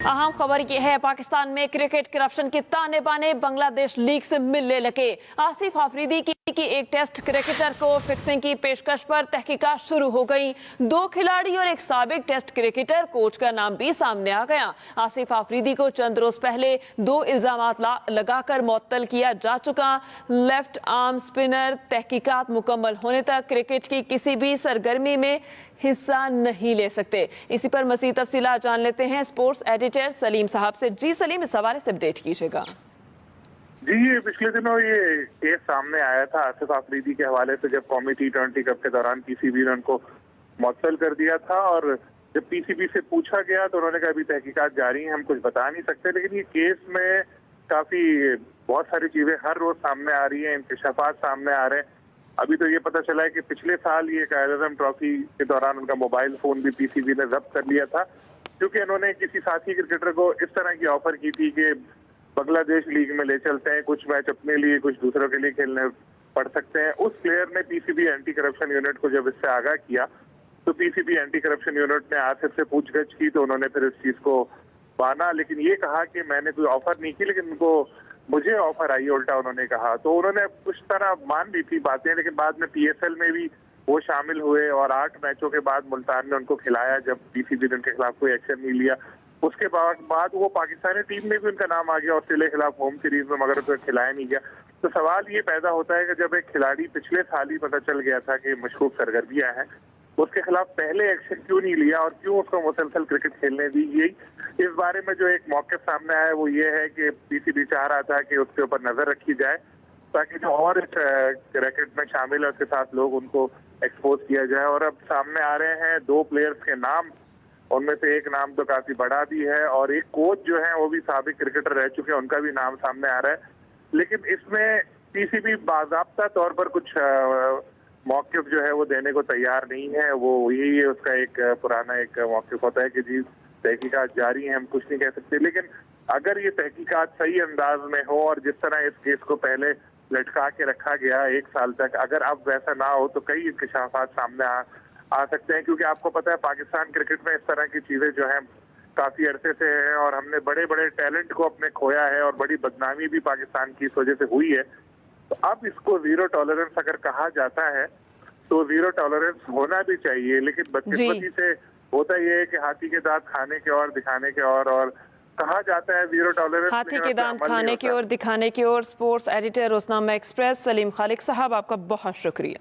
अहम खबर यह है, पाकिस्तान में क्रिकेट करप्शन के ताने बाने बांग्लादेश लीग से मिलने लगे। आसिफ आफरीदी की एक टेस्ट क्रिकेटर को फिक्सिंग की पेशकश पर तहकीकात शुरू हो गई। 2 खिलाड़ी और एक साबिक टेस्ट क्रिकेटर कोच का नाम भी सामने आ गया। आसिफ आफरीदी को चंद रोज पहले 2 इल्जामात लगाकर मुअत्तल किया जा चुका। लेफ्ट आर्म स्पिनर तहकीकात मुकम्मल होने तक क्रिकेट की किसी भी सरगर्मी में हिस्सा नहीं ले सकते। इसी पर मज़ीद तफसीलात जान लेते हैं स्पोर्ट्स एडिटर सलीम साहब से। जी सलीम, इस हवाले से अपडेट कीजिएगा। जी, पिछले दिनों ये केस सामने आया था आसिफ आफरीदी के हवाले से, जब कौमी T20 कप के दौरान पीसीबी ने उनको मुअत्तल कर दिया था। और जब पीसीबी से पूछा गया तो उन्होंने कहा अभी तहकीकात जारी हैं, हम कुछ बता नहीं सकते। लेकिन ये केस में काफी बहुत सारी चीजें हर रोज सामने आ रही हैं, इंकशाफात सामने आ रहे हैं। अभी तो ये पता चला है कि पिछले साल ये कायद-ए-आज़म ट्रॉफी के दौरान उनका मोबाइल फोन भी पीसीबी ने जब्त कर लिया था, क्योंकि उन्होंने किसी साथी क्रिकेटर को इस तरह की ऑफर की थी कि बांग्लादेश लीग में ले चलते हैं, कुछ मैच अपने लिए कुछ दूसरों के लिए खेलने पड़ सकते हैं। उस प्लेयर ने पीसीबी एंटी करप्शन यूनिट को जब इससे आगाह किया तो पीसीबी एंटी करप्शन यूनिट ने आसिफ से पूछगछ की, तो उन्होंने फिर इस चीज को माना, लेकिन ये कहा कि मैंने कोई ऑफर नहीं की, लेकिन उनको मुझे ऑफर आई, उल्टा उन्होंने कहा। तो उन्होंने कुछ तरह मान ली थी बातें, लेकिन बाद में पीएसएल में भी वो शामिल हुए और 8 मैचों के बाद मुल्तान ने उनको खिलाया, जब पीसीबी ने उनके खिलाफ कोई एक्शन नहीं लिया। उसके बाद वो पाकिस्तानी टीम में भी उनका नाम आ गया ऑस्ट्रेलिया के खिलाफ होम सीरीज में, मगर उसे खिलाया नहीं गया। तो सवाल ये पैदा होता है कि जब एक खिलाड़ी पिछले साल ही पता चल गया था कि मशकूक सरगर्मियां हैं, उसके खिलाफ पहले एक्शन क्यों नहीं लिया और क्यों उसको मुसलसल क्रिकेट खेलने दी गई? इस बारे में जो एक मौक़िफ़ सामने आया वो ये है कि पीसीबी चाह रहा था कि उसके ऊपर नजर रखी जाए, ताकि जो और इस रैकेट में शामिल है उसके साथ लोग उनको एक्सपोज किया जाए। और अब सामने आ रहे हैं 2 प्लेयर्स के नाम, उनमें से एक नाम तो काफी बड़ा भी है और एक कोच जो है वो भी साबिक क्रिकेटर रह चुके हैं, उनका भी नाम सामने आ रहा है। लेकिन इसमें पीसीबी बाज़ाब्ता तौर पर कुछ मौक़िफ़ जो है वो देने को तैयार नहीं है। वो यही है, उसका एक पुराना एक मौक़िफ़ होता है कि जी तहकीकात जारी है, हम कुछ नहीं कह सकते। लेकिन अगर ये तहकीकात सही अंदाज में हो और जिस तरह इस केस को पहले लटका के रखा गया 1 साल तक, अगर अब वैसा ना हो तो कई इंकशाफात सामने आ सकते हैं। क्योंकि आपको पता है पाकिस्तान क्रिकेट में इस तरह की चीजें जो हैं काफी अरसे से हैं और हमने बड़े बड़े टैलेंट को अपने खोया है और बड़ी बदनामी भी पाकिस्तान की इस वजह से हुई है। तो अब इसको 0 टॉलरेंस अगर कहा जाता है तो 0 टॉलरेंस होना भी चाहिए। लेकिन बदकिस्मती से होता यह है कि हाथी के दांत खाने के और दिखाने के और कहा जाता है 0 टॉलरेंस, हाथी के दांत खाने की और दिखाने की और। स्पोर्ट्स एडिटर रोजनामा एक्सप्रेस सलीम खालिक साहब, आपका बहुत शुक्रिया।